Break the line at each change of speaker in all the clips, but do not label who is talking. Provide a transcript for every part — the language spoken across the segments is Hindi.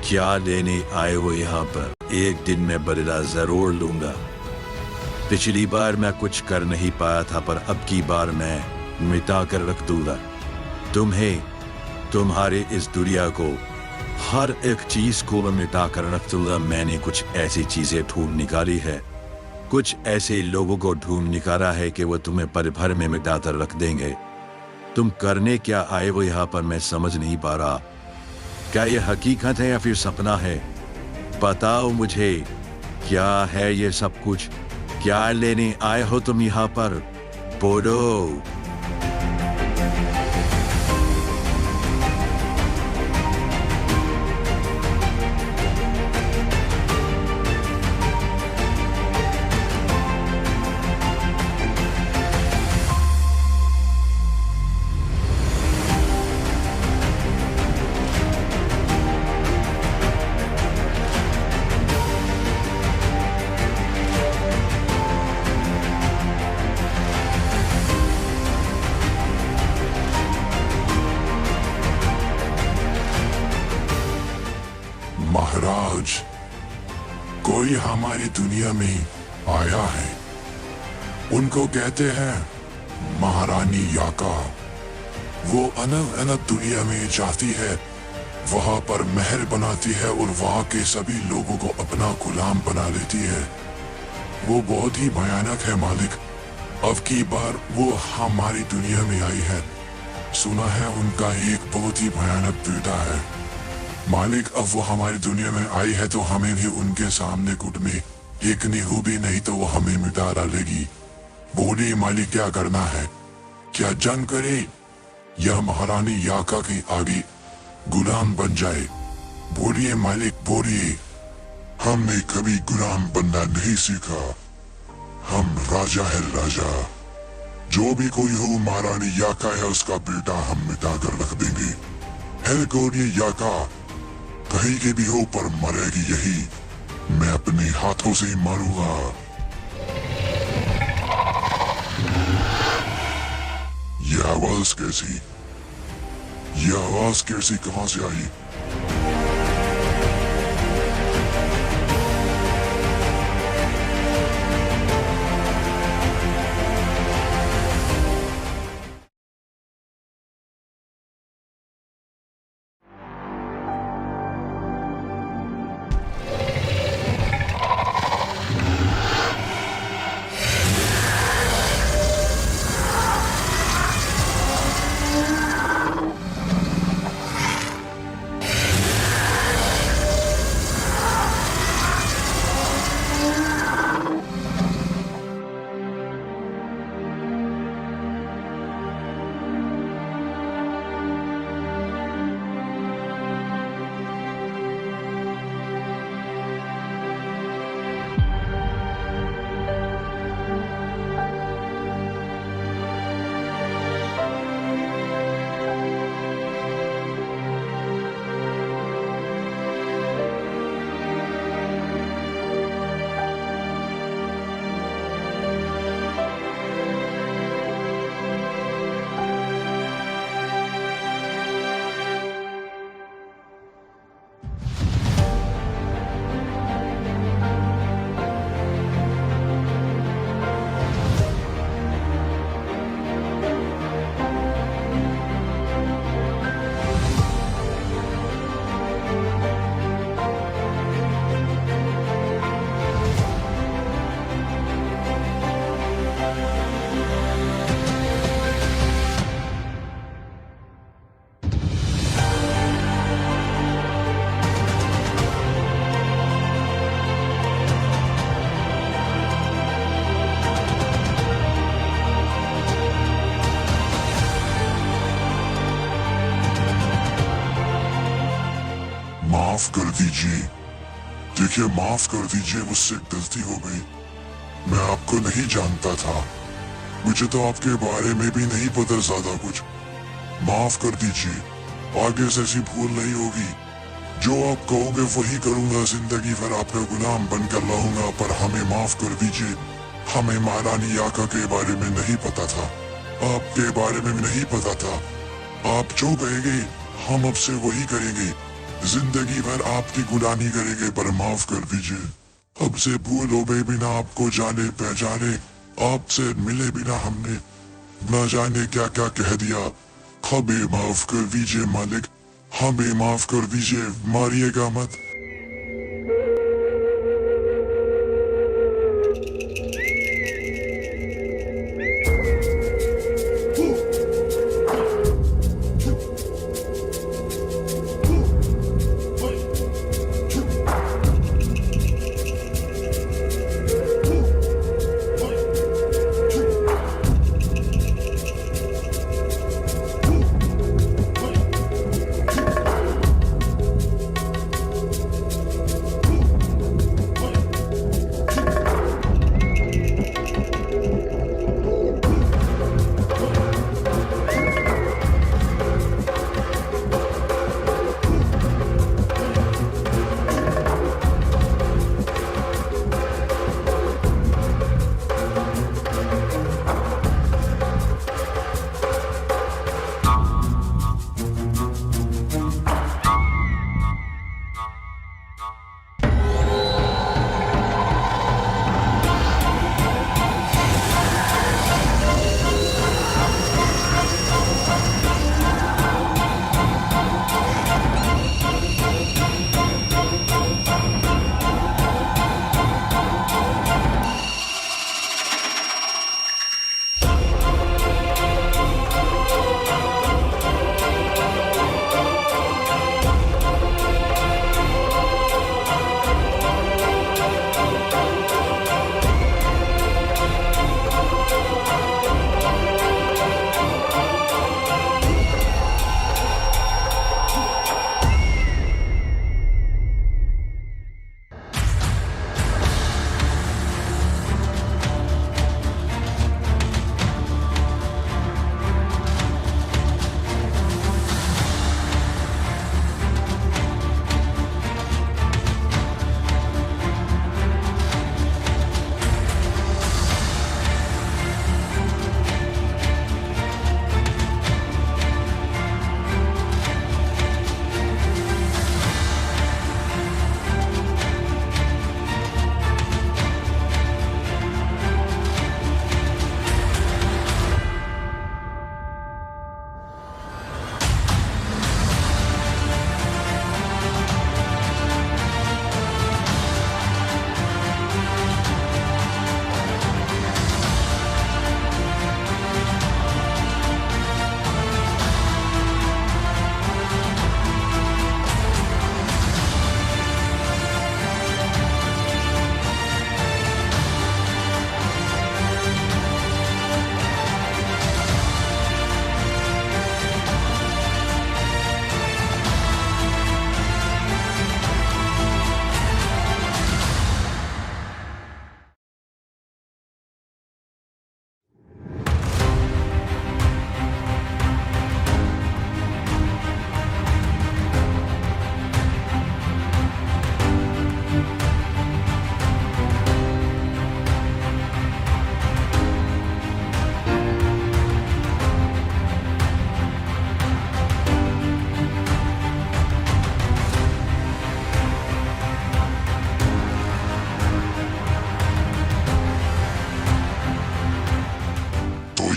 क्या लेने आए हो यहाँ पर? एक दिन मैं बदला जरूर लूंगा। पिछली बार मैं कुछ कर नहीं पाया था, पर अब की बार मैं मिटा कर रख दूंगा तुम्हें, तुम्हारे इस दुनिया को, हर एक चीज को मैं मिटा कर रख दूंगा। मैंने कुछ ऐसी चीजें ढूंढ निकाली है, कुछ ऐसे लोगों को ढूंढ निकाला है कि वो तुम्हें पल भर में मिटा कर रख देंगे। तुम करने क्या आए हो यहाँ पर मैं समझ नहीं पा रहा। क्या ये हकीकत है या फिर सपना है? बताओ मुझे, क्या है ये सब कुछ? क्या लेने आए हो तुम यहाँ पर? बोलो।
महाराज, कोई हमारी दुनिया में आया है। उनको कहते हैं महारानी याका। वो अलग अलग दुनिया में जाती है, वहां पर महल बनाती है और वहां के सभी लोगों को अपना गुलाम बना लेती है। वो बहुत ही भयानक है मालिक। अब की बार वो हमारी दुनिया में आई है। सुना है उनका एक बहुत ही भयानक बेटा है मालिक। अब वो हमारी दुनिया में आई है तो हमें भी उनके सामने घुटने टेकने हो भी नहीं तो वो हमें मिटा डालेगी। बोलिए मालिक, क्या करना है? क्या जंग करे या महारानी याका के आगे गुलाम बन जाए? बोलिए मालिक, बोलिए। हमने कभी गुलाम बनना नहीं सीखा। हम राजा है, राजा। जो भी कोई हो, महारानी याका है उसका बेटा हम मिटा कर रख देंगे। है गोरी याका, कहीं के भी हो पर मरेगी यही। मैं अपने हाथों से मारूंगा। ये आवाज कैसी? ये आवाज कैसी कहां से आई? माफ कर दीजिए। देखिए, माफ कर दीजिए, मुझसे गलती हो गई। मैं आपको नहीं जानता था। मुझे तो आपके बारे में भी नहीं पता ज्यादा कुछ। माफ कर दीजिए, आगे से ऐसी भूल नहीं होगी। जो आप कहोगे वही करूंगा। जिंदगी भर आपका गुलाम बनकर रहूंगा। पर हमें माफ कर दीजिए। हमें महारानी याका के बारे में नहीं पता था, आपके बारे में भी नहीं पता था। आप जो कहेंगे हम अब से वही करेंगे। जिंदगी भर आपकी गुलामी करेंगे पर माफ कर दीजिए। अब से भूलो बे बिना आपको जाने पहचाने, आपसे मिले बिना हमने न जाने क्या क्या कह दिया। हमें माफ कर दीजिए मालिक, हमें माफ कर दीजिए, मारिएगा मत।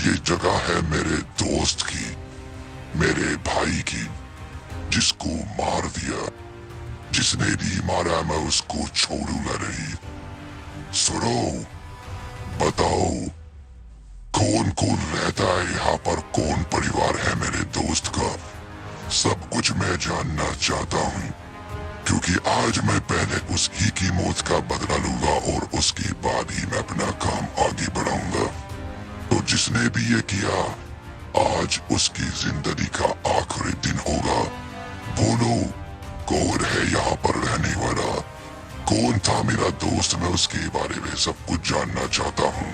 ये जगह है मेरे दोस्त की, मेरे भाई की, जिसको मार दिया। जिसने भी मारा मैं उसको छोड़ूंगा नहीं। सुनो, बताओ कौन कौन रहता है यहाँ पर, कौन परिवार है मेरे दोस्त का। सब कुछ मैं जानना चाहता हूँ, क्योंकि आज मैं पहले उसकी की मौत का बदला लूंगा और उसके बाद ही मैं अपना काम आगे बढ़ाऊंगा। तो जिसने भी ये किया, आज उसकी जिंदगी का आखिरी दिन होगा। बोलो कौन है यहाँ पर रहने वाला, कौन था मेरा दोस्त, मैं उसके बारे में सब कुछ जानना चाहता हूँ।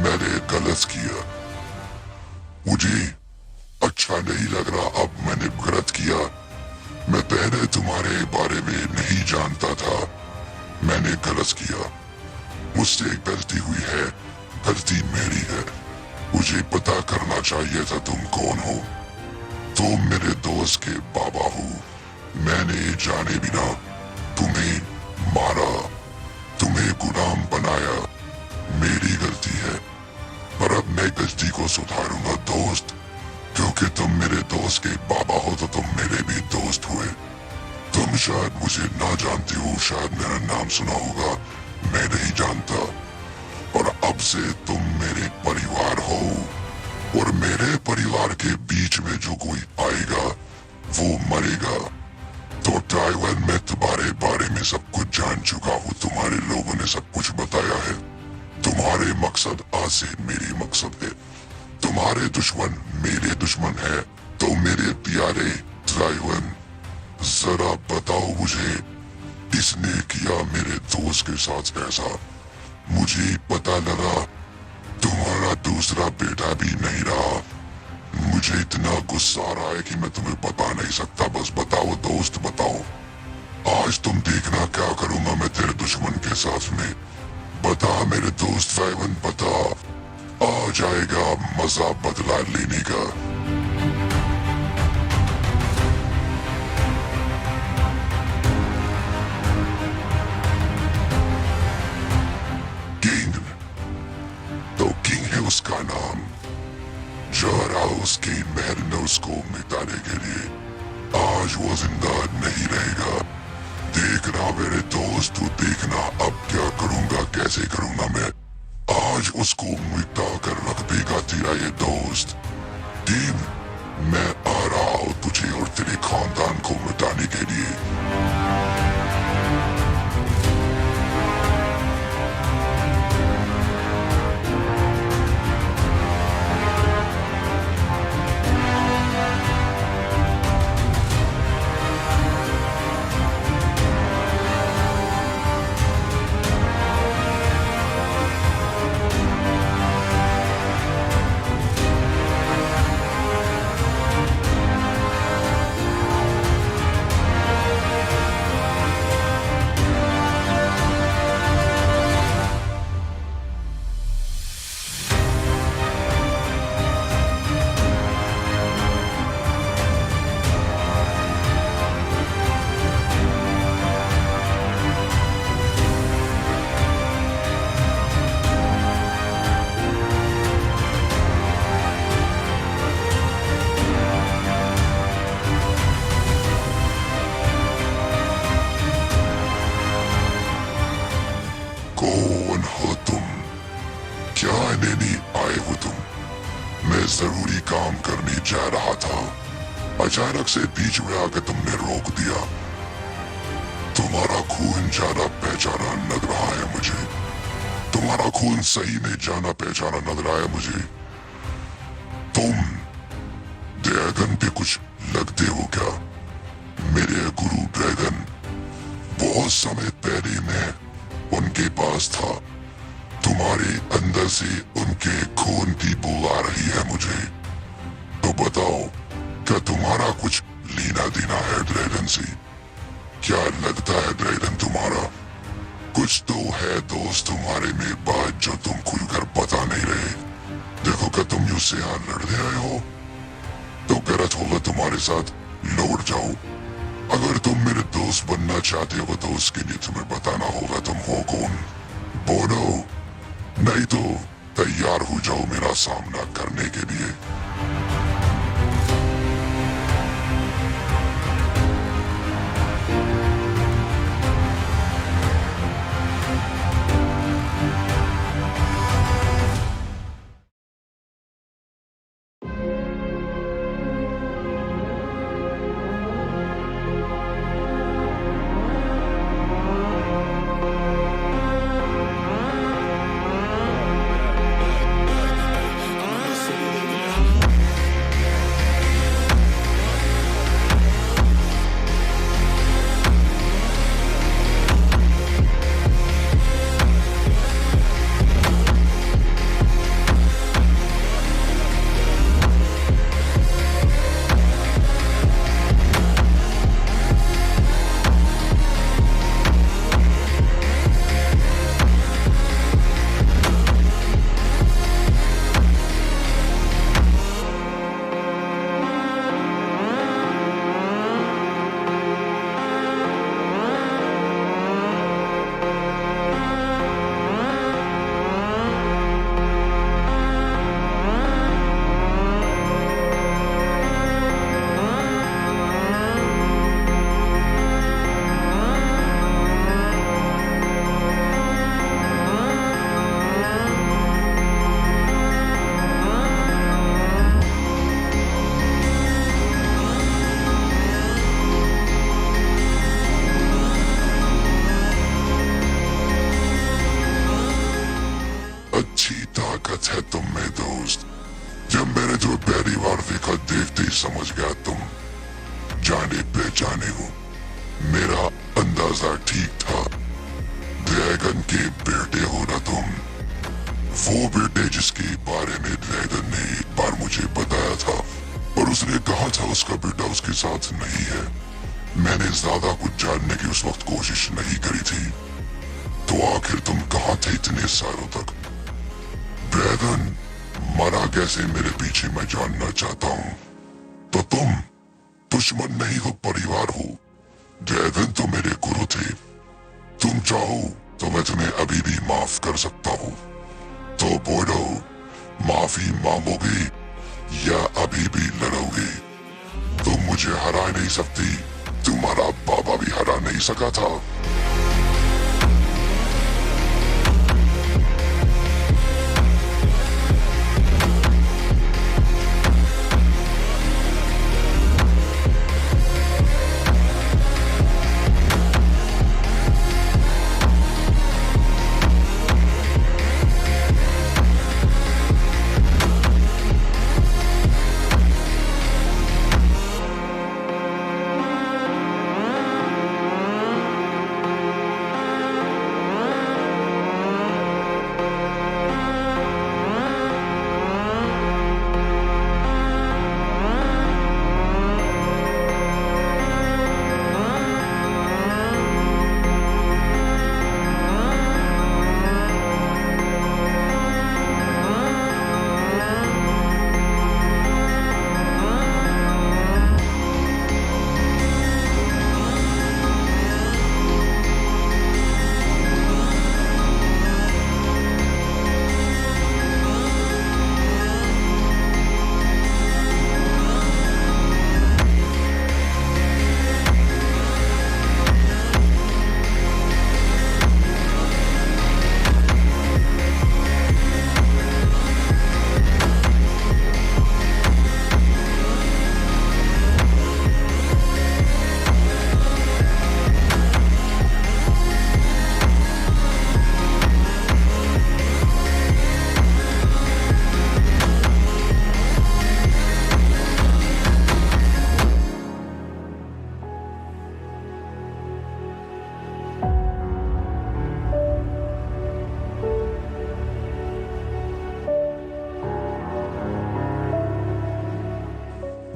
मैंने गलत किया, मुझे अच्छा नहीं लग रहा। अब मैंने गलत किया। मैं पहले तुम्हारे बारे में नहीं जानता था। तुमने गलत किया। मुझसे एक गलती हुई है, गलती मेरी है। मुझे पता करना चाहिए था तुम कौन हो। तुम मेरे दोस्त के बाबा हो। मैंने जाने बिना तुम्हें मारा, तुम्हें गुलाम बनाया। मेरी गलती है, पर अब मैं गलती को सुधारूंगा दोस्त, क्योंकि तुम मेरे दोस्त के बाबा हो तो तुम मेरे भी दोस्त हुए। तुम शायद मुझे ना जानते हो, शायद मेरा नाम सुना होगा, मैं नहीं जानता, और अब से तुम मेरे परिवार हो, और मेरे परिवार के बीच में जो कोई आएगा वो मरेगा। तो ताइवान में तुम्हारे बारे में सब कुछ जान चुका हूँ, तुम्हारे लोगों ने सब कुछ बताया है। तुम्हारे मकसद आज से मेरे मकसद है, तुम्हारे दुश्मन मेरे दुश्मन है। तो मेरे प्यारे ताइवान, जरा बताओ मुझे, किसने किया मेरे दोस्त के साथ ऐसा? मुझे पता लगा तुम्हारा दूसरा बेटा भी नहीं रहा। मुझे इतना गुस्सा आ रहा है कि मैं तुम्हें बता नहीं सकता। बस बताओ दोस्त, बताओ। आज तुम देखना क्या करूंगा मैं तेरे दुश्मन के साथ में। बता मेरे दोस्त वैवन, बता। आ जाएगा मजा बदला लेने का। किंग, तो किंग है उसका नाम। जा रहा उसके महल में उसको मिटाने के लिए। आज वो जिंदा नहीं रहेगा। देखना मेरे दोस्त, तू देखना अब क्या करूंगा, कैसे करूंगा मैं। आज उसको मिटा कर रख देगा तेरा ये दोस्त। टीम, मैं आ रहा हूं तुझे और तेरे खानदान को मिटाने के लिए। कौन हो तुम? क्या लेने आए हो तुम? मैं जरूरी काम करने जा रहा था, अचानक से बीच में आके तुमने रोक दिया। तुम्हारा खून जाना पहचाना लग रहा है मुझे। तुम्हारा खून सही में जाना पहचाना लग रहा है मुझे। तुम ड्रैगन पे कुछ लगते हो क्या? मेरे गुरु ड्रैगन, बहुत समय पहले मैं उनके पास था। तुम्हारे अंदर से उनके खून की बू आ रही है मुझे। तो बताओ, क्या तुम्हारा कुछ लेना देना है ड्रैगन से? क्या लगता है ड्रैगन तुम्हारा? कुछ तो है दोस्त तुम्हारे में बात जो तुम खुलकर बता नहीं रहे। देखो, क्या तुम मुझसे यहाँ लड़ने आए हो? तो गलत होगा तुम्हारे साथ, लौट जाओ। अगर तुम मेरे दोस्त बनना चाहते हो तो उसके लिए तुम्हें बताना होगा तुम हो कौन। बोलो, नहीं तो तैयार हो जाओ मेरा सामना करने के लिए। अच्छी ताकत है तुम में दोस्त। जब मैंने जो पहली बार देखा देखते ही समझ गया तुम जाने पहचाने हो। मेरा अंदाजा ठीक था, ड्रैगन के बेटे हो ना तुम। वो बेटे जिसके बारे में ड्रैगन ने एक बार मुझे बताया था, और उसने कहा था उसका बेटा उसके साथ नहीं है। मैंने ज्यादा कुछ जानने की उस वक्त कोशिश नहीं करी थी। तो आखिर तुम कहाँ थे इतने सालों तक? ड्रैगन मरा कैसे मेरे पीछे मैं जानना चाहता हूँ। तो तुम दुश्मन नहीं हो, परिवार हो। ड्रैगन तो मेरे गुरु थे। तुम चाहो तो मैं तुम्हें अभी भी माफ कर सकता हूँ। तो बोलो, माफी मांगोगे या अभी भी लड़ोगे? तुम मुझे हरा नहीं सकती, तुम्हारा बाबा भी हरा नहीं सका था।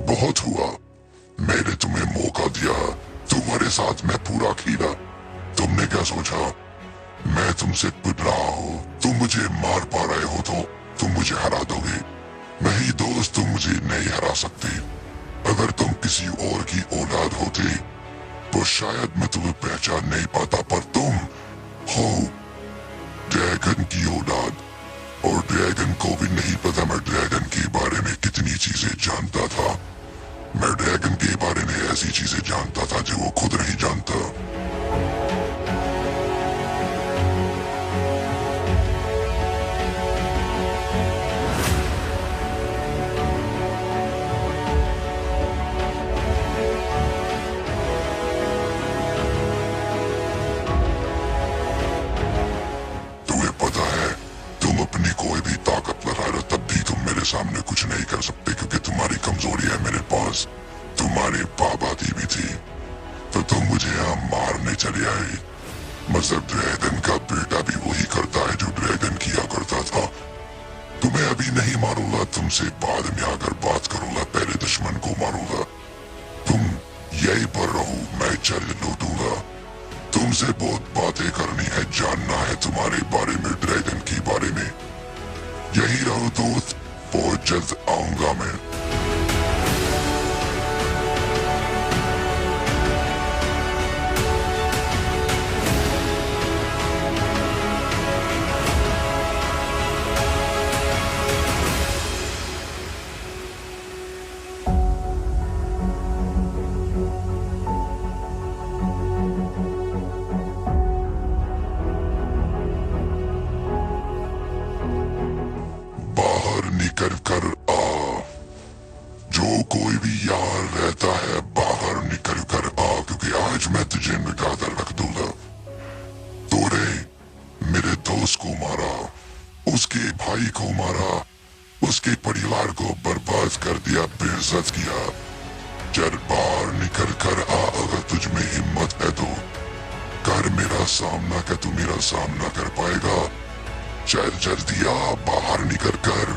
बहुत हुआ, मैंने तुम्हें मौका दिया, तुम्हारे साथ मैं पूरा खेला। तुमने क्या सोचा मैं तुमसे कुछ रहा हूँ? तुम मुझे मार पा रहे हो तो तुम मुझे हरा दोगे। नहीं दोस्त, तुम मुझे नहीं हरा सकते। अगर तुम किसी और की औलाद होते तो शायद मैं तुम्हें पहचान नहीं पाता, पर तुम हो ड्रैगन की औलाद। और ड्रैगन को भी नहीं पता मैं ड्रैगन के बारे में कितनी चीजें जानता था। मैं ड्रैगन के बारे में ऐसी चीजें जानता था जो वो खुद नहीं जानता। तुम्हें पता है, तुम अपनी कोई भी ताकत लगा लो तब भी तुम मेरे सामने कुछ नहीं कर सकते, क्योंकि तुम्हारी कमजोरी है मेरे पास। तुम्हारी बाबा भी थी तो तुम मुझे यहाँ मारने चले आए। मतलब ड्रैगन का बेटा भी वही करता है जो ड्रैगन किया करता था। तुम्हें अभी नहीं मारूंगा, तुमसे बाद में आकर बात करूंगा, पहले दुश्मन को मारूंगा। तुम यहीं पर रहो, मैं चल लौटूंगा। तुमसे बहुत बातें करनी है, जानना है तुम्हारे बारे में, ड्रैगन के बारे में। यही रहो दोस्त, बहुत जल्द आऊंगा मैं। निकल कर आ। जो कोई भी यहाँ रहता है बाहर निकल कर आ, क्योंकि आज मैं तुझे मिटा कर रख दूंगा। तूने मेरे दोस्त को मारा, उसके भाई को मारा, उसके परिवार को बर्बाद कर दिया, बेइज्जत किया। चल बाहर निकल कर आ, अगर तुझ में हिम्मत है तो कर मेरा सामना। क्या तू मेरा सामना कर पाएगा? चल जल्दी आ, बाहर निकल कर।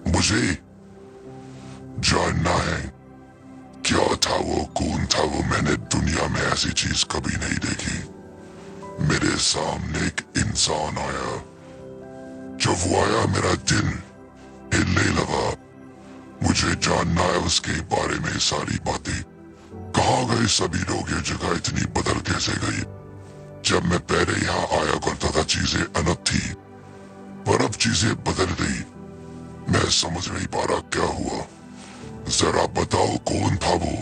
मुझे जानना है क्या था वो, कौन था वो। मैंने दुनिया में ऐसी चीज कभी नहीं देखी। मेरे सामने एक इंसान आया। जब वो आया मेरा दिल हिलने लगा। मुझे जानना है उसके बारे में सारी बातें। कहाँ गए सभी लोग? ये जगह इतनी बदल कैसे गई? जब मैं पहले यहाँ आया करता था चीजें अलग थी, पर अब चीजें बदल गई। मैं समझ नहीं पा रहा क्या हुआ। जरा बताओ कौन था वो?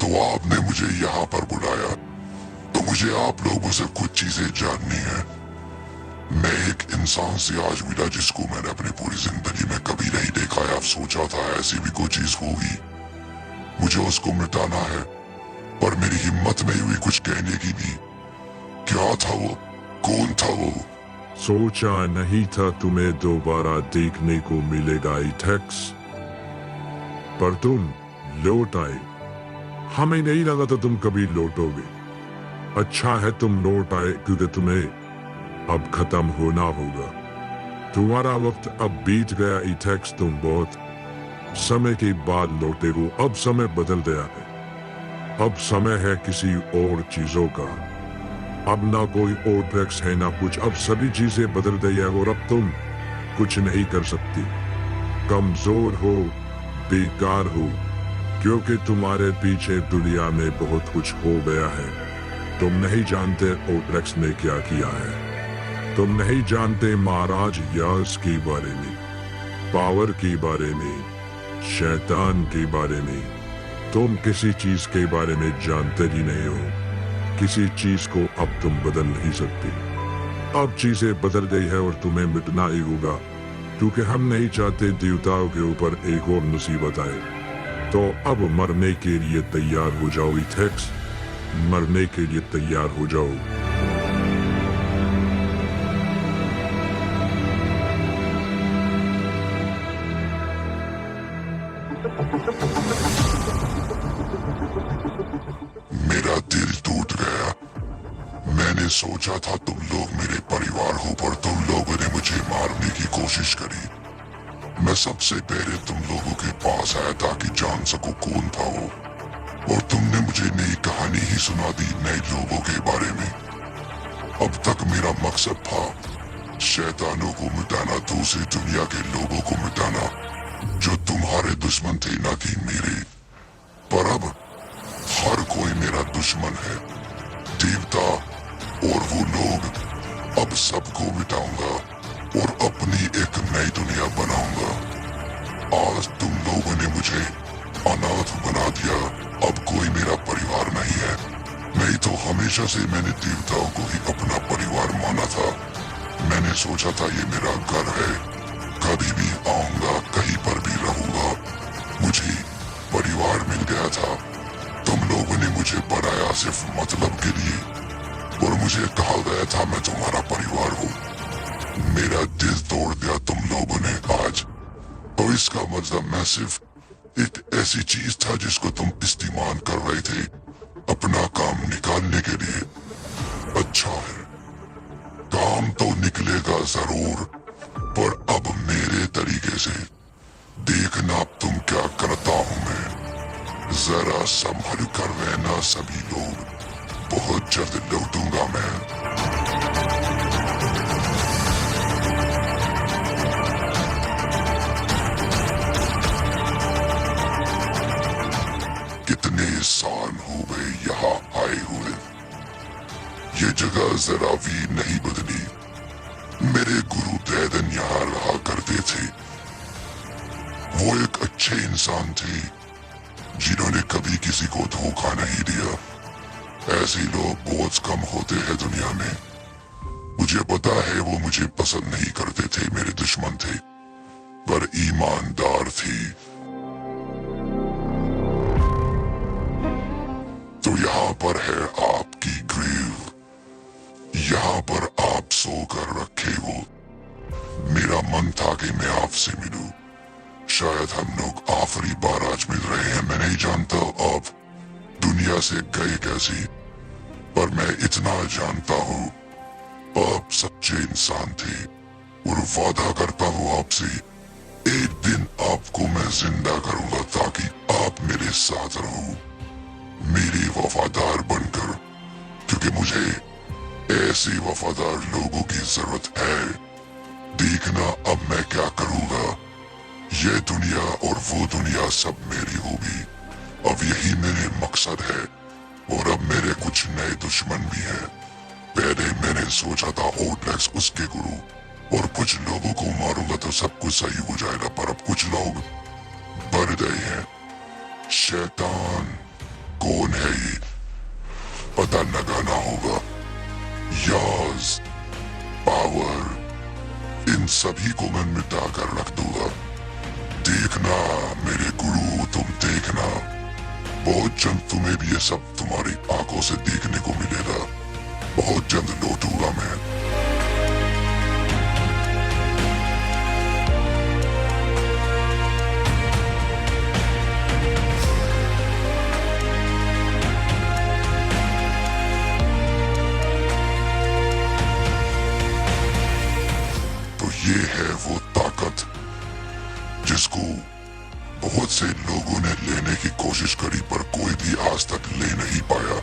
तो आपने मुझे यहाँ पर बुलाया, तो मुझे आप लोगों से कुछ चीजें जाननी है। मैं एक इंसान से आज मिला जिसको मैंने अपनी पूरी जिंदगी में कभी नहीं देखा है। अब सोचा था ऐसी भी कोई चीज होगी। मुझे उसको मिटाना है, पर मेरी हिम्मत नहीं हुई कुछ कहने की भी। क्या था वो? कौन था वो?
सोचा नहीं था तुम्हें दोबारा देखने को मिलेगा इथेक्स, पर तुम लौट आए। हमें नहीं लगा था तुम कभी लौटोगे। अच्छा है तुम लौट आए, क्योंकि तुम्हें अब खत्म होना होगा। तुम्हारा वक्त अब बीत गया इथेक्स। तुम बहुत समय के बाद लौटे हो। अब समय बदल गया है। अब समय है किसी और चीजों का। अब ना कोई और ट्रैक्स है ना कुछ। अब सभी चीजें बदल गई है और अब तुम कुछ नहीं कर सकती। कमजोर हो, बेकार हो, क्योंकि तुम्हारे पीछे दुनिया में बहुत कुछ हो गया है। तुम नहीं जानते ओट्रेक्स ने क्या किया है। तुम नहीं जानते महाराज यास के बारे में, पावर के बारे में, शैतान के बारे में। तुम किसी चीज के बारे में जानते ही नहीं हो। किसी चीज को अब तुम बदल नहीं सकते। अब चीजें बदल गई है और तुम्हें मिटना ही होगा, क्योंकि हम नहीं चाहते देवताओं के ऊपर एक और मुसीबत आए। तो अब मरने के लिए तैयार हो जाओ इथेक्स, मरने के लिए तैयार हो जाओ।
मेरा दिल टूट गया। मैंने सोचा था तुम लोग मेरे परिवार हो, पर तुम लोगों ने मुझे मारने की कोशिश करी। मैं सबसे पहले तुम लोगों के पास आया ताकि जान सकूं कौन था वो, और तुमने मुझे नई कहानी ही सुना दी नए लोगों के बारे में। अब तक मेरा मकसद था शैतानों को मिटाना, दूसरी दुनिया के लोगों को मिटाना जो तुम्हारे दुश्मन थे, ना कि मेरे। पर अब हर कोई मेरा दुश्मन है, देवता और वो लोग। अब सबको मिटाऊंगा और अपनी एक नई दुनिया बनाऊंगा। आज तुम लोगों ने मुझे अनाथ बना दिया, अब कोई मेरा परिवार नहीं है। नहीं तो हमेशा से मैंने देवताओं को ही अपना परिवार माना था। मैंने सोचा था ये मेरा घर है, कभी भी आऊंगा, कहीं पर भी रहूंगा। मुझे परिवार मिल गया था। तुम लोगों ने मुझे बनाया सिर्फ मतलब के लिए, और मुझे कहा गया था मैं तुम्हारा परिवार हूँ। मेरा दिल तोड़ दिया तुम लोगों ने आज। तो इसका मतलब मैं सिर्फ एक ऐसी चीज था जिसको तुम इस्तेमाल कर रहे थे अपना काम निकालने के लिए। अच्छा है, काम तो निकलेगा जरूर, पर अब मेरे तरीके से। देखना अब तुम क्या करता हूं मैं। जरा संभल कर रहना सभी लोग, बहुत जल्द लौटूंगा मैं। कितने साल हो गए यहाँ आए हुए, ये जगह जरा भी नहीं बदली। मेरे गुरु दैदन यहाँ रहा करते थे। वो एक अच्छे इंसान थे जिन्होंने कभी किसी को धोखा नहीं दिया। ऐसे लोग बहुत कम होते हैं दुनिया में। मुझे पता है वो मुझे पसंद नहीं करते थे, मेरे दुश्मन थे, पर ईमानदार थे। तो यहाँ पर है आपकी ग्रेव, यहाँ पर आप सोकर रखे हो। मेरा मन था कि मैं आपसे मिलूं। शायद हम लोग आखिरी बार आज मिल रहे हैं। मैं नहीं जानता आप दुनिया से गए कैसी, पर मैं इतना जानता हूँ आप सच्चे इंसान थे, और वादा करता हूँ आपसे एक दिन आपको मैं जिंदा करूंगा ताकि आप मेरे साथ रहो, मेरे वफादार बनकर, क्योंकि मुझे ऐसे वफादार लोगों की जरूरत है। देखना अब मैं क्या करूंगा। ये दुनिया और वो दुनिया सब मेरी होगी। अब यही मेरे मकसद है, और अब मेरे कुछ नए दुश्मन भी हैं। पहले मैंने सोचा था ओटलैक्स उसके गुरु और कुछ लोगों को मारूंगा तो सब कुछ सही हो जाएगा, पर अब कुछ लोग बढ़ गए हैं। शैतान कौन है ये पता लगाना होगा। याज, पावर, इन सभी को मैं मिटा कर रख दूंगा। देखना मेरे गुरु, तुम देखना, बहुत जल्द तुम्हें भी ये सब तुम्हारी आंखों से देखने को मिलेगा। बहुत जल्द लौटूंगा मैं। तो ये है वो ताकत जिसको बहुत से लोगों ने लेने की कोशिश करी, पर कोई भी आज तक ले नहीं पाया।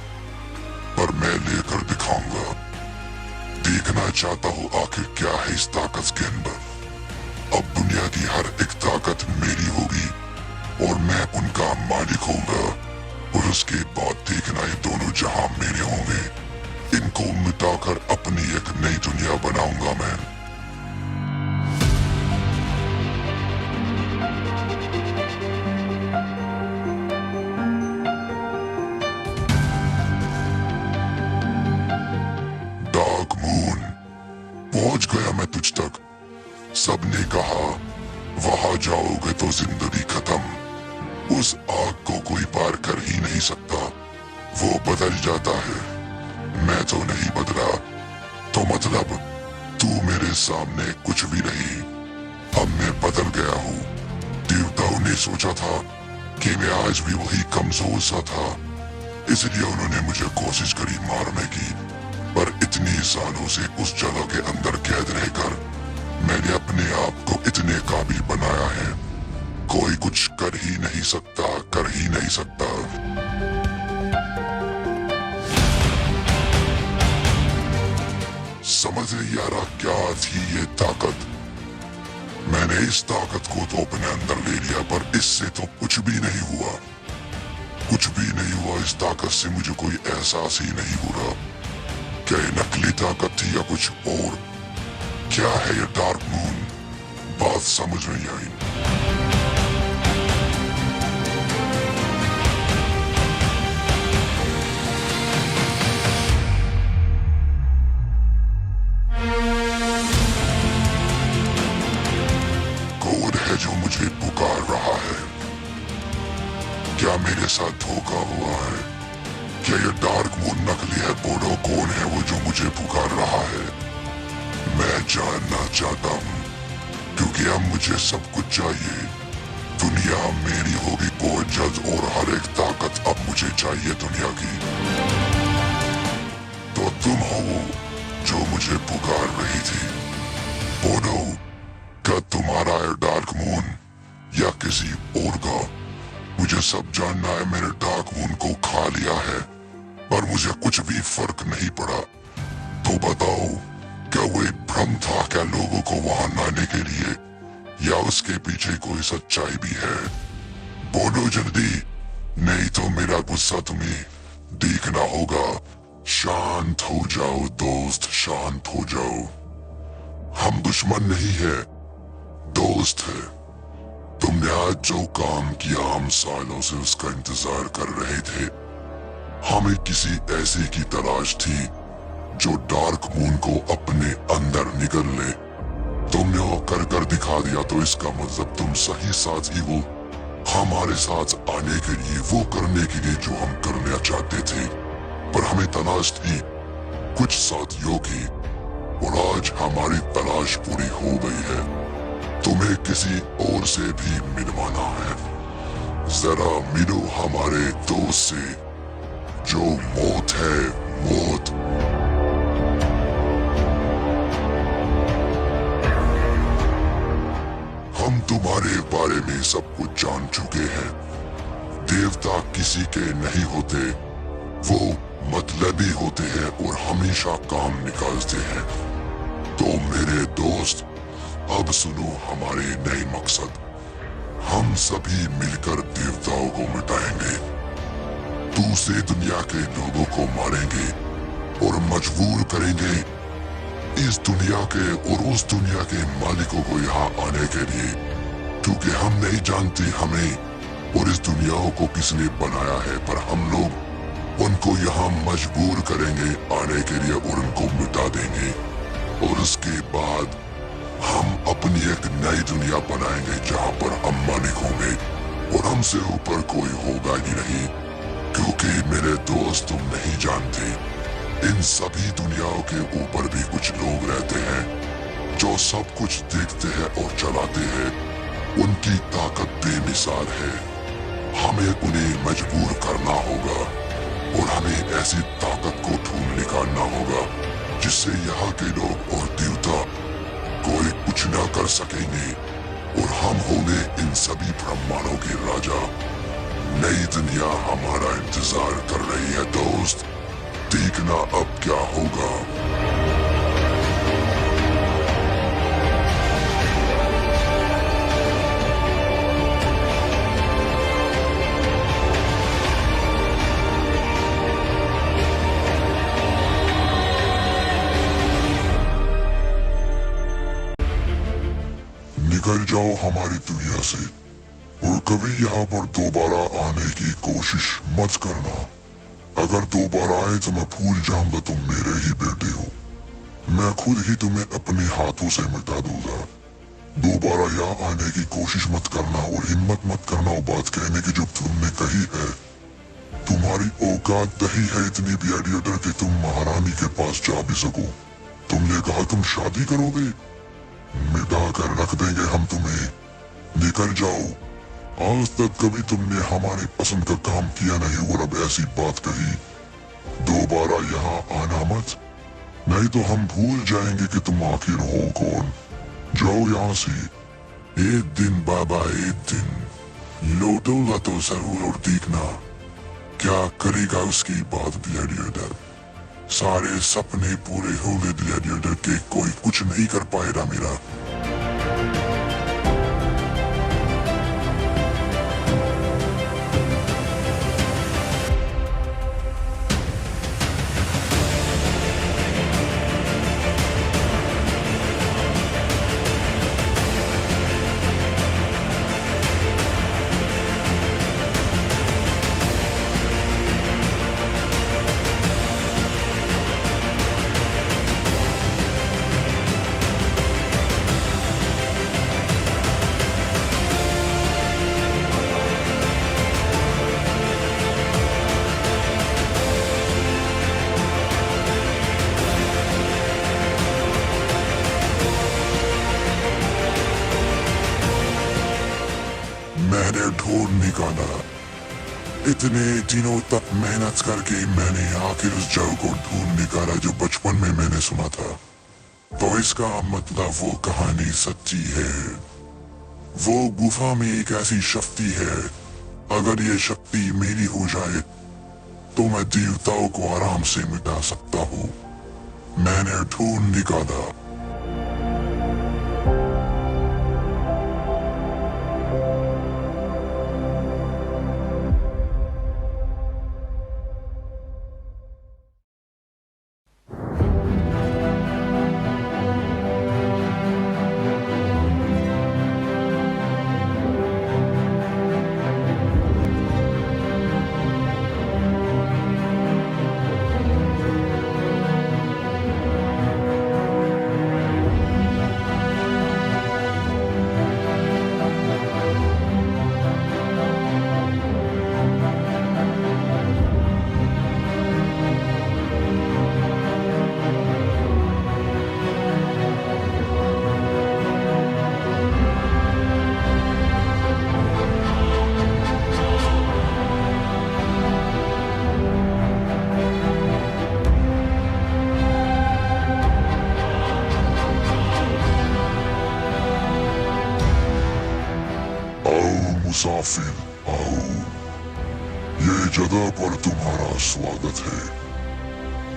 पर मैं लेकर दिखाऊंगा। देखना चाहता हूँ आखिर क्या है इस ताकत के अंदर। अब दुनिया की हर एक ताकत मेरी होगी और मैं उनका मालिक होऊंगा, और उसके बाद देखना ये दोनों जहां मेरे होंगे। इनको मिटाकर अपनी एक नई दुनिया बनाऊंगा मैं। पहुंच गया मैं तुझ तक। सबने कहा वहां जाओगे तो जिंदगी खत्म। उस आग को कोई पार कर ही नहीं सकता, वो बदल जाता है। मैं तो नहीं बदला, तो मतलब तू मेरे सामने कुछ भी नहीं। अब मैं बदल गया हूँ। देवताओं ने सोचा था कि मैं आज भी वही कमजोर सा था, इसलिए उन्होंने मुझे कोशिश करी मारने की। पर इतने सालों से उस जगह के अंदर कैद रहकर मैंने अपने आप को इतने काबिल बना बनाया है। कोई कुछ कर ही नहीं सकता, कर ही नहीं सकता। समझ नहीं आ रहा क्या थी ये ताकत। मैंने इस ताकत को तो अपने अंदर ले लिया, पर इससे तो कुछ भी नहीं हुआ। कुछ भी नहीं हुआ। इस ताकत से मुझे कोई एहसास ही नहीं हो रहा। क्या ये नकली ताकत थी या कुछ और? क्या है ये डार्क मून? बात समझ नहीं आई। कौन है जो मुझे पुकार रहा है? क्या मेरे साथ धोखा हुआ है? क्या ये डार्क मून नकली है? बोलो कौन है वो जो मुझे पुकार रहा है? मैं जानना चाहता हूँ, क्योंकि अब मुझे सब कुछ चाहिए। दुनिया मेरी होगी बहुत जल्द और हर एक ताकत अब मुझे चाहिए दुनिया की। तो तुम हो वो जो मुझे पुकार रही थी। बोलो, क्या तुम्हारा है डार्क मून या किसी और का? मुझे सब जानना है। मैंने डार्क मून को खा लिया है, पर मुझे कुछ भी फर्क नहीं पड़ा। तो बताओ, क्या वो एक भ्रम था क्या लोगों को वहां लाने के लिए, या उसके पीछे कोई सच्चाई भी है? बोलो जल्दी, नहीं तो मेरा गुस्सा तुम्हें देखना होगा। शांत हो जाओ दोस्त, शांत हो जाओ। हम दुश्मन नहीं है, दोस्त है। तुमने आज जो काम किया, हम सालों से उसका इंतजार कर रहे थे। हमें किसी ऐसे की तलाश थी जो डार्क मून को अपने अंदर निगल ले। तुमने वो कर दिखा दिया, तो इसका मतलब तुम सही साथी हो हमारे साथ आने के लिए, वो करने के लिए जो हम करना चाहते थे। पर हमें तलाश थी कुछ साथियों की, और आज हमारी तलाश पूरी हो गई है। तुम्हें किसी और से भी मिलवाना है। जरा मिलो हमारे दोस्त से, जो मौत है, मौत। हम तुम्हारे बारे में सब कुछ जान चुके हैं। देवता किसी के नहीं होते, वो मतलबी होते हैं और हमेशा काम निकालते हैं। तो मेरे दोस्त, अब सुनो हमारे नए मकसद। हम सभी मिलकर देवताओं को मिटाएंगे, दूसरे दुनिया के लोगों को मारेंगे और मजबूर करेंगे इस दुनिया के और उस दुनिया के मालिकों को यहाँ आने के लिए, क्योंकि हम नहीं जानते हमें और इस दुनिया को किसने बनाया है। पर हम लोग उनको यहाँ मजबूर करेंगे आने के लिए और उनको मिटा देंगे, और उसके बाद हम अपनी एक नई दुनिया बनाएंगे जहाँ पर हम मालिक होंगे और हमसे ऊपर कोई होगा ही नहीं। क्योंकि मेरे दोस्त, तुम नहीं जानते, इन सभी दुनियाओं के ऊपर भी कुछ लोग रहते हैं जो सब कुछ देखते हैं और चलाते हैं। उनकी ताकत बेमिसाल है। हमें उन्हें मजबूर करना होगा और हमें ऐसी ताकत को ढूंढ निकालना होगा जिससे यहाँ के लोग और देवता कोई कुछ ना कर सकेंगे, और हम होंगे इन सभी ब्रह्मांडों के राजा। नई दुनिया हमारा इंतजार कर रही है दोस्त, देखना अब क्या होगा। निकल जाओ हमारी दुनिया से और कभी यहाँ पर दोबारा आने की कोशिश मत करना। अगर दोबारा आए तो मैं भूल जाऊंगा तुम मेरे ही बेटे हो। मैं खुद ही तुम्हें अपने हाथों से मिटा दूंगा। दोबारा यहाँ आने की कोशिश मत करना और हिम्मत मत करना वो बात कहने की जो तुमने कही है। तुम्हारी औकात नहीं है इतनी भी एडिएटर कि तुम महारानी के पास जा भी सको। तुमने कहा तुम शादी करोगे, मिटा कर रख देंगे हम तुम्हें। निकल जाओ। आज तक कभी तुमने हमारी पसंद का काम किया नहीं और अब ऐसी बात कही। दोबारा यहाँ आना मत, नहीं तो हम भूल जाएंगे कि तुम आखिर हो कौन। जाओ यहाँ से। एक दिन बाबा, एक दिन लौटूंगा तो जरूर, और देखना क्या करेगा उसकी बात ग्लैडिएटर। सारे सपने पूरे हो गए ग्लैडिएटर के, कोई कुछ नहीं कर पाएगा मेरा। मैंने ढूंढ निकाला, इतने दिनों तक मेहनत करके मैंने आखिर उस जड़ को ढूंढ निकाला जो बचपन में मैंने सुना था। तो इसका मतलब वो कहानी सच्ची है। वो गुफा में एक ऐसी शक्ति है, अगर ये शक्ति मेरी हो जाए तो मैं देवताओं को आराम से मिटा सकता हूँ। मैंने ढूंढ निकाला। मुसाफिर आओ, ये जगह पर तुम्हारा स्वागत है।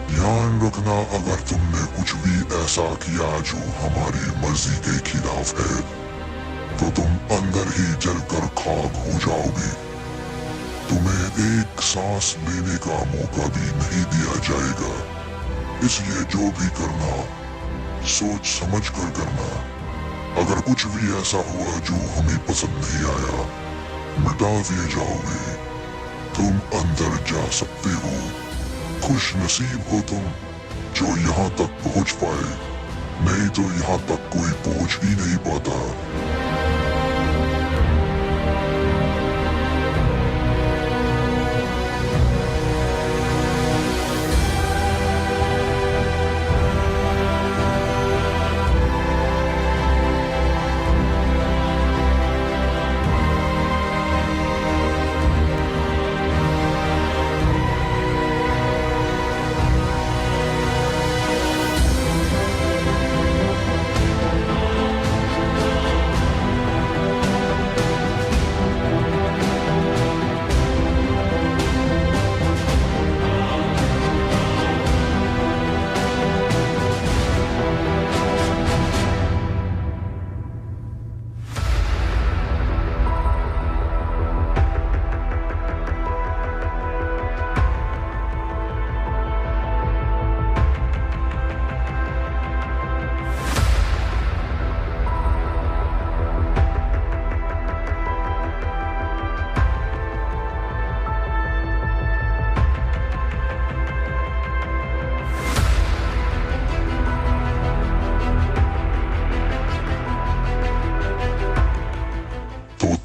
ध्यान रखना, अगर तुमने कुछ भी ऐसा किया जो हमारी मर्जी के खिलाफ है तो तुम अंदर ही जलकर खाक हो जाओगे। तुम्हें एक सांस लेने का मौका भी नहीं दिया जाएगा, इसलिए जो भी करना सोच समझ कर करना। अगर कुछ भी ऐसा हुआ जो हमें पसंद नहीं आया, मिटा दिए जाओगे। तुम अंदर जा सकते हो। खुश नसीब हो तुम जो यहाँ तक पहुँच पाए, नहीं तो यहाँ तक कोई पहुँच ही नहीं पाता।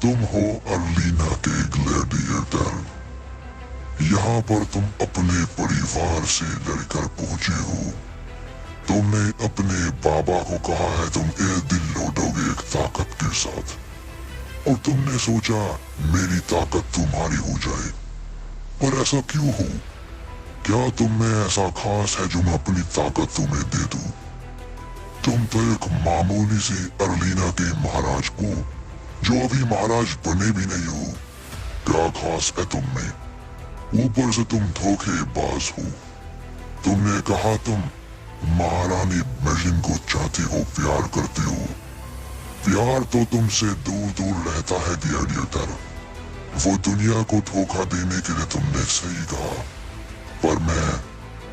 तुम हो अर्लीना के ग्लैडिएटर। यहाँ पर तुम अपने परिवार से लड़कर पहुंचे हो। तुमने अपने बाबा को कहा है तुम एक दिन लौटोगे एक ताकत के साथ, और तुमने सोचा मेरी ताकत तुम्हारी हो जाए। पर ऐसा क्यों हो? क्या तुम में ऐसा खास है जो मैं अपनी ताकत तुम्हें दे दूं? तुम तो एक मामूली सी अर्लीना के महाराज को, जो अभी महाराज बने भी नहीं हो, क्या खास है तुम में? ऊपर से तुम धोखेबाज हो। तुमने कहा तुम महारानी मेलिन को चाहती हो, प्यार करती हो। प्यार तो तुमसे दूर दूर रहता है ग्लैडिएटर। वो दुनिया को धोखा देने के लिए तुमने सही कहा, पर मैं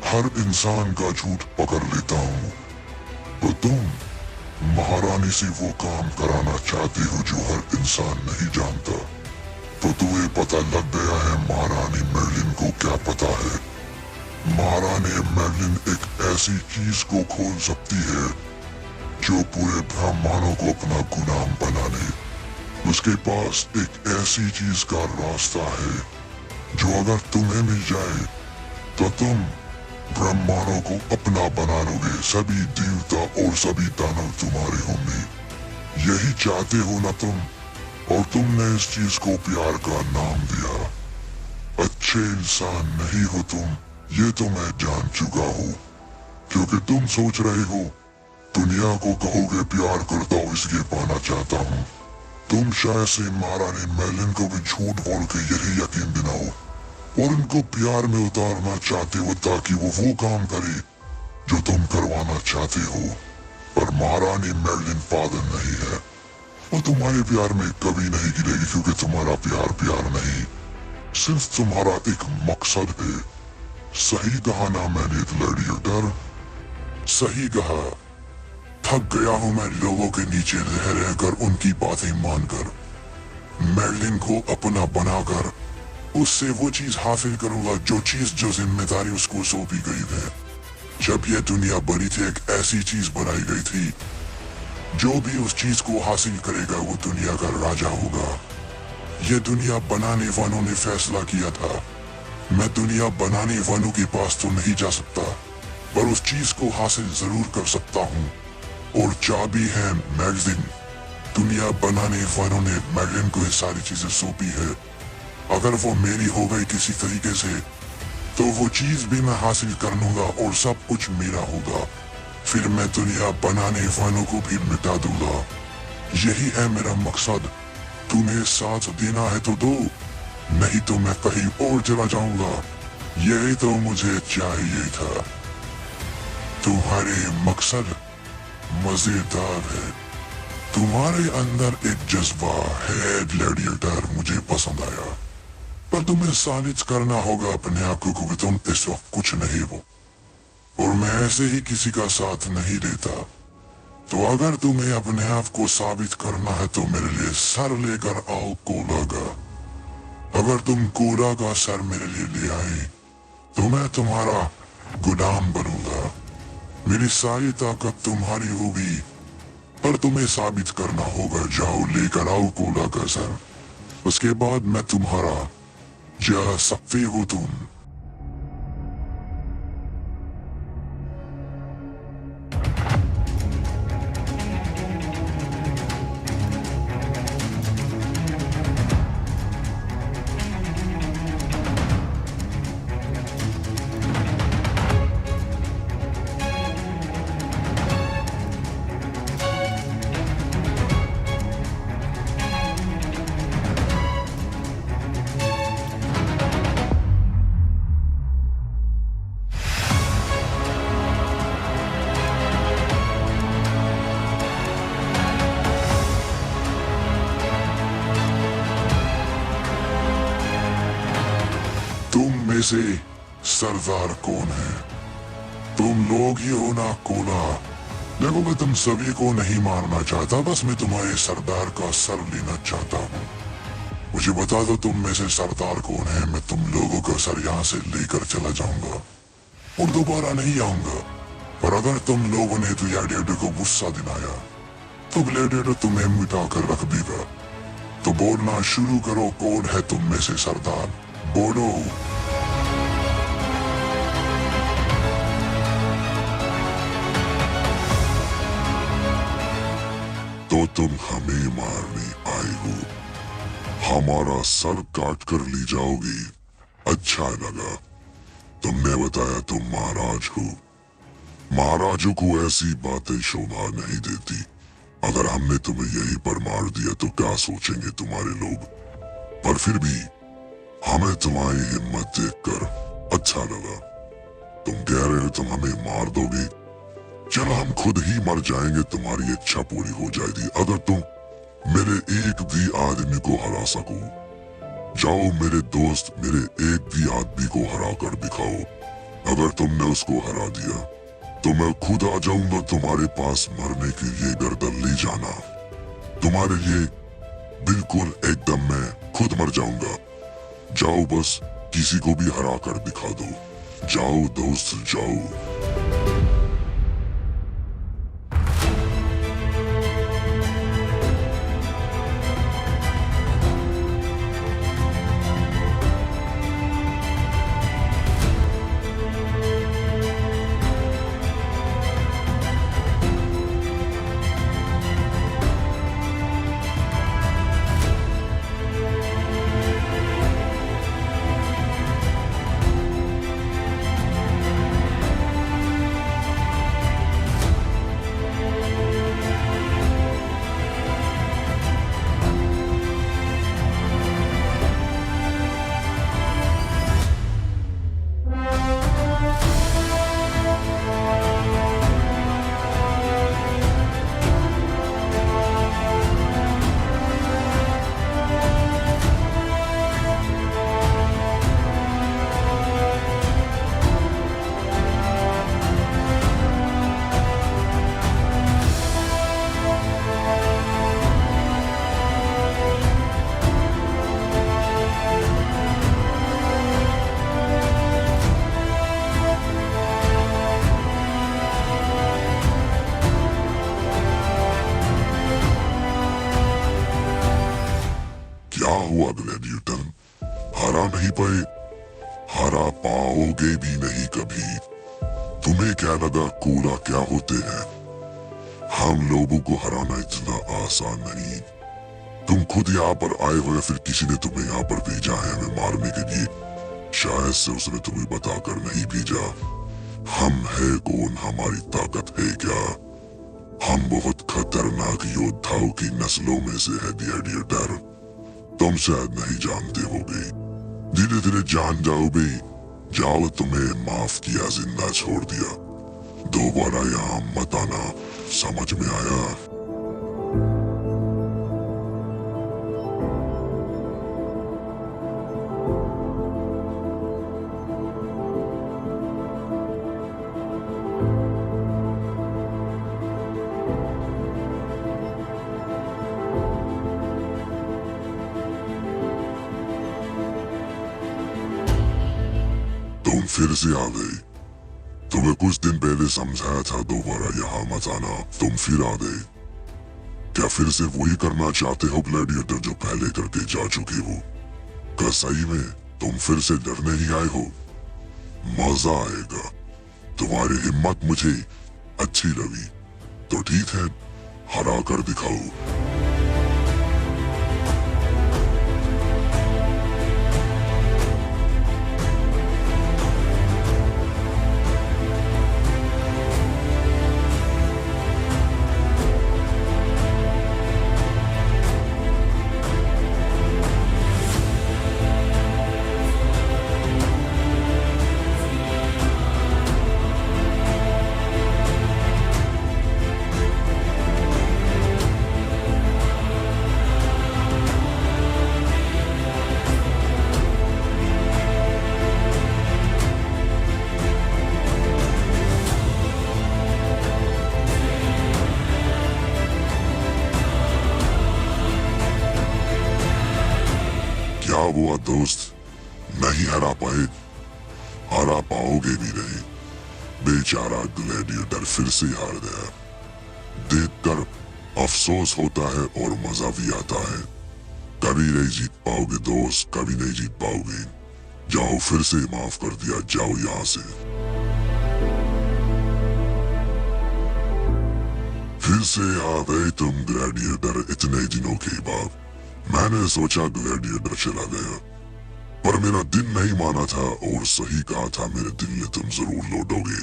हर इंसान का झूठ पकड़ लेता हूँ। तो तुम महारानी से वो काम कराना चाहती हो जो हर इंसान नहीं जानता। तो तुम्हें पता लग गया है महारानी मेलिन को क्या पता है। महारानी मेलिन एक ऐसी चीज को खोल सकती है जो पूरे ब्राह्मणों को अपना गुलाम बना ले। उसके पास एक ऐसी चीज का रास्ता है जो अगर तुम्हें मिल जाए तो तुम ब्रह्मांडों को अपना बना लोगे। सभी देवता और सभी दानव तुम्हारे होंगे। यही चाहते हो ना तुम, और तुमने इस चीज को प्यार का नाम दिया। अच्छे इंसान नहीं हो तुम, ये तो मैं जान चुका हूँ, क्योंकि तुम सोच रहे हो दुनिया को कहोगे प्यार करता हूँ इसलिए पाना चाहता हूँ। तुम शायद से महारानी मेलिन को भी झूठ बोल के यही यकीन दिलाओ और उनको प्यार में उतारना चाहते हो ताकि वो काम करे जो तुम करवाना चाहते हो। पर महारानी मेलिन पागल नहीं है, वो तुम्हारे प्यार में कभी नहीं गिरेगी, क्योंकि तुम्हारा प्यार प्यार नहीं, सिर्फ तुम्हारा एक मकसद है। सही कहा ना मैंने ग्लैडिएटर, सही कहा। थक गया हूं मैं लोगों के नीचे रह रहकर उनकी बातें मानकर। मेलिन को अपना बनाकर उससे वो चीज हासिल करूंगा जो जिम्मेदारी उसको सौंपी गई है। जब ये दुनिया बनी थी एक ऐसी चीज बनाई गई थी, जो भी उस चीज को हासिल करेगा वो दुनिया का राजा होगा। ये दुनिया बनाने वालों ने फैसला किया था। मैं दुनिया बनाने वालों के पास तो नहीं जा सकता, पर उस चीज को हासिल जरूर कर सकता हूँ। और चाबी है मैगजीन। दुनिया बनाने वालों ने मैगजीन को ये सारी चीजें सौंपी है। अगर वो मेरी हो गई किसी तरीके से, तो वो चीज भी मैं हासिल कर लूंगा और सब कुछ मेरा होगा। फिर मैं दुनिया बनाने वालों को भी मिटा दूंगा। यही है मेरा मकसद। तुम्हें साथ देना है तो दो, नहीं तो मैं कहीं और चला जाऊंगा। यही तो मुझे चाहिए था। तुम्हारे मकसद मजेदार है। तुम्हारे अंदर एक जज्बा है ग्लैडिएटर, मुझे पसंद आया। पर तुम्हें साबित करना होगा अपने आप को कि तुम इस वक्त कुछ नहीं हो, और मैं ऐसे ही किसी का साथ नहीं देता। तो अगर तुम्हें अपने आप को साबित करना है तो मेरे लिए सर लेकर आओ कोला का। अगर तुम कोला का सर मेरे लिए ले आए तो मैं तुम्हारा गुलाम बनूंगा। मेरी सारी ताकत तुम्हारी होगी, पर तुम्हें साबित करना होगा। जाओ लेकर आओ कोला का सर, उसके बाद मैं तुम्हारा जा सकते हो तुम। से सरदार कौन है? तुम लोग ही हो ना कोला। देखो मैं तुम सभी को नहीं मारना चाहता, बस मैं तुम्हारे सरदार का सर लेना चाहता हूँ। मुझे बता दो तुम में से सरदार कौन है, मैं तुम लोगों का सर यहाँ से लेकर चला जाऊंगा और दोबारा नहीं आऊंगा। पर अगर तुम लोगों ने तो ग्लैडिएटर को गुस्सा दिलाया तो ग्लैडिएटर तुम्हें मिटा कर रख देगा। तो बोलना शुरू करो, कौन है तुम में से सरदार? बोलो। तो तुम हमें मारने आई हो, हमारा सर काट कर ले जाओगी। अच्छा लगा, तुमने बताया तुम महाराज हो, महाराजों को ऐसी बातें शोभा नहीं देती। अगर हमने तुम्हें यहीं पर मार दिया तो क्या सोचेंगे तुम्हारे लोग। पर फिर भी हमें तुम्हारी हिम्मत देखकर अच्छा लगा। तुम कह रहे हो तुम हमें मार दोगे, चलो हम खुद ही मर जाएंगे, तुम्हारी इच्छा पूरी हो जाएगी। अगर तुम मेरे एक भी आदमी को हरा सको, जाओ मेरे दोस्त, मेरे एक भी आदमी को हरा कर दिखाओ। अगर तुमने उसको हरा दिया तो मैं खुद आ जाऊंगा तुम्हारे पास मरने के लिए गर्दन ले जाना। तुम्हारे लिए बिल्कुल एकदम मैं खुद मर जाऊंगा। जाओ बस किसी को भी हरा कर दिखा दो। जाओ दोस्त जाओ। क्या हुआ ग्लैडिएटर? हरा नहीं पाए? हरा पाओगे भी नहीं कभी। तुम्हें क्या लगा कूड़ा क्या होते हैं? हम लोगों को हराना इतना आसान नहीं। तुम खुद यहाँ पर आए हो या फिर किसी ने तुम्हें यहाँ पर भेजा है हमें मारने के लिए? शायद से उसने तुम्हें बताकर नहीं भेजा। हम है कौन, हमारी ताकत है क्या? हम बहुत खतरनाक योद्धाओं की नस्लों में से है ग्लैडिएटर। तुम शायद नहीं जानते होगे, धीरे धीरे जान जाओगे। जाओ, तुम्हें माफ किया, जिंदा छोड़ दिया, दोबारा यहाँ मत आना। समझ में आया? तुम फिर से आ गई। तुम्हें कुछ दिन पहले समझाया था दोबारा यहाँ मत आना, तुम फिर आ गए। क्या फिर से वही करना चाहते हो ग्लैडिएटर जो पहले करके जा चुके हो? क्या सही में तुम फिर से डरने ही आए हो? मजा आएगा। तुम्हारी हिम्मत मुझे अच्छी लगी, तो ठीक है, हरा कर दिखाओ। क्या हुआ दोस्त, नहीं हरा पाए? हरा पाओगे भी नहीं। बेचारा ग्लैडिएटर फिर से हार गया। देखकर अफसोस होता है और मजा भी आता है। कभी नहीं जीत पाओगे दोस्त, कभी नहीं जीत पाओगे। जाओ, फिर से माफ कर दिया, जाओ यहाँ से। फिर से आ गए तुम ग्लैडिएटर इतने दिनों के बाद। मैंने सोचा ग्लैडिएटर चला गया, पर मेरा दिल नहीं माना था और सही कहा था, मेरे दिल ने तुम जरूर लौटोगे।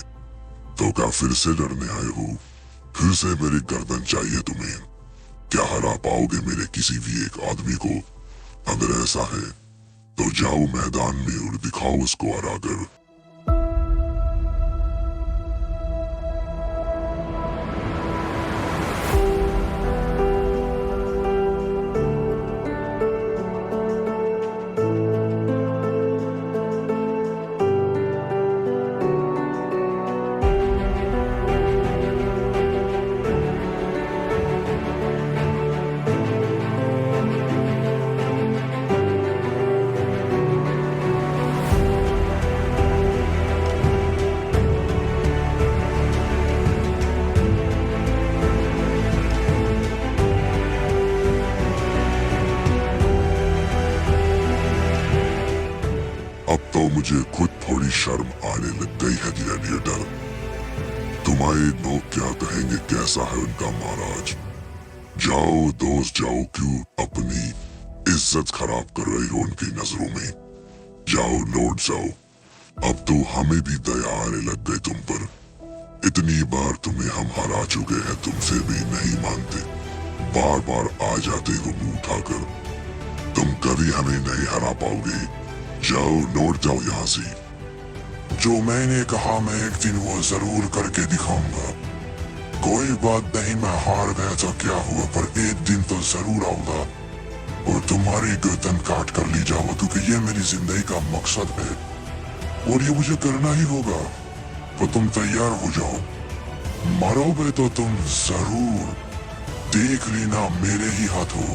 तो क्या फिर से लड़ने आए हो? फिर से मेरी गर्दन चाहिए तुम्हें? क्या हरा पाओगे मेरे किसी भी एक आदमी को? अगर ऐसा है तो जाओ मैदान में और दिखाओ उसको हराकर। अब तो मुझे खुद थोड़ी शर्म आने लग गई है ग्लैडिएटर। तुम्हारे लोग क्या कहेंगे कैसा है उनका महाराज? जाओ दोस्त जाओ, क्यों अपनी इज्जत खराब कर रही हो उनकी नजरों में? जाओ लौट जाओ। अब तो हमें भी दया आने लग गई तुम पर। इतनी बार तुम्हें हम हरा चुके हैं, तुमसे भी नहीं मानते। बार बार आ जाते हो मुंह उठाकर। तुम कभी हमें नहीं हरा पाओगे। जाओ लौट जाओ यहाँ से। जो मैंने कहा मैं एक दिन वो जरूर करके दिखाऊंगा। कोई बात नहीं, मैं हार गया तो क्या हुआ, पर एक दिन तो जरूर आऊंगा और तुम्हारी गर्दन काट कर ली जाऊंगा, क्योंकि ये मेरी जिंदगी का मकसद है और ये मुझे करना ही होगा। तो तुम तैयार हो जाओ। मरोगे तो तुम जरूर देख लेना मेरे ही हाथों।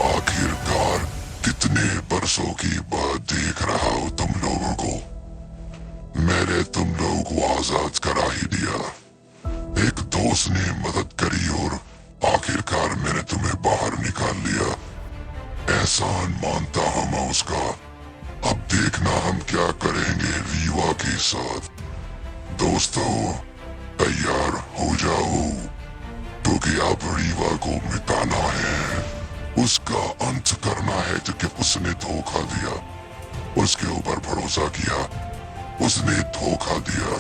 आखिरकार कितने बरसों की बात देख रहा हूं तुम लोगों को। मैंने तुम लोगों को आजाद करा ही दिया। एक दोस्त ने मदद करी और आखिरकार मैंने तुम्हें बाहर निकाल लिया। एहसान मानता हूं मैं उसका। अब देखना हम क्या करेंगे रीवा के साथ। दोस्तों तैयार हो जाओ, क्योंकि अब रीवा को मिटाना है, उसका अंत करना है, क्योंकि उसने धोखा दिया, उसके ऊपर भरोसा किया, उसने धोखा दिया।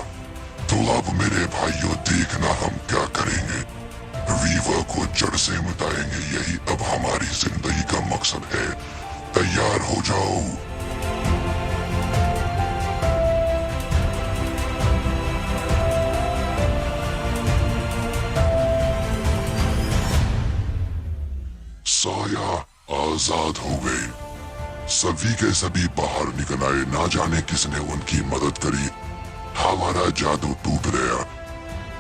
तो अब मेरे भाइयों देखना हम क्या करेंगे। रीवा को जड़ से मिटाएंगे, यही अब हमारी जिंदगी का मकसद है। तैयार हो जाओ। साया आजाद हो गए। सभी के सभी बाहर निकल आए। ना जाने किसने उनकी मदद करी। हमारा जादू टूट गया।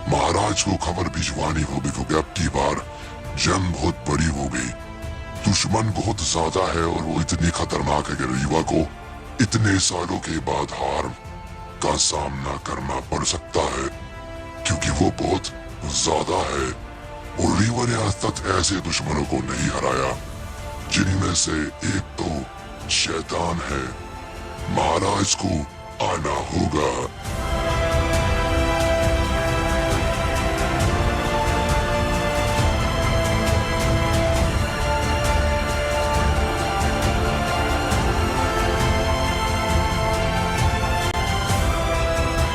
महाराज को खबर भिजवानी होगी, क्योंकि अब की बार जंग बहुत बड़ी हो गई। दुश्मन बहुत ज्यादा है और वो इतनी खतरनाक है कि रीवा को इतने सालों के बाद हार का सामना करना पड़ सकता है, क्योंकि वो बहुत ज्यादा है। और रीवा ने आज तक ऐसे दुश्मनों को नहीं हराया, जिनमें से एक तो शैतान है। महाराज को आना होगा।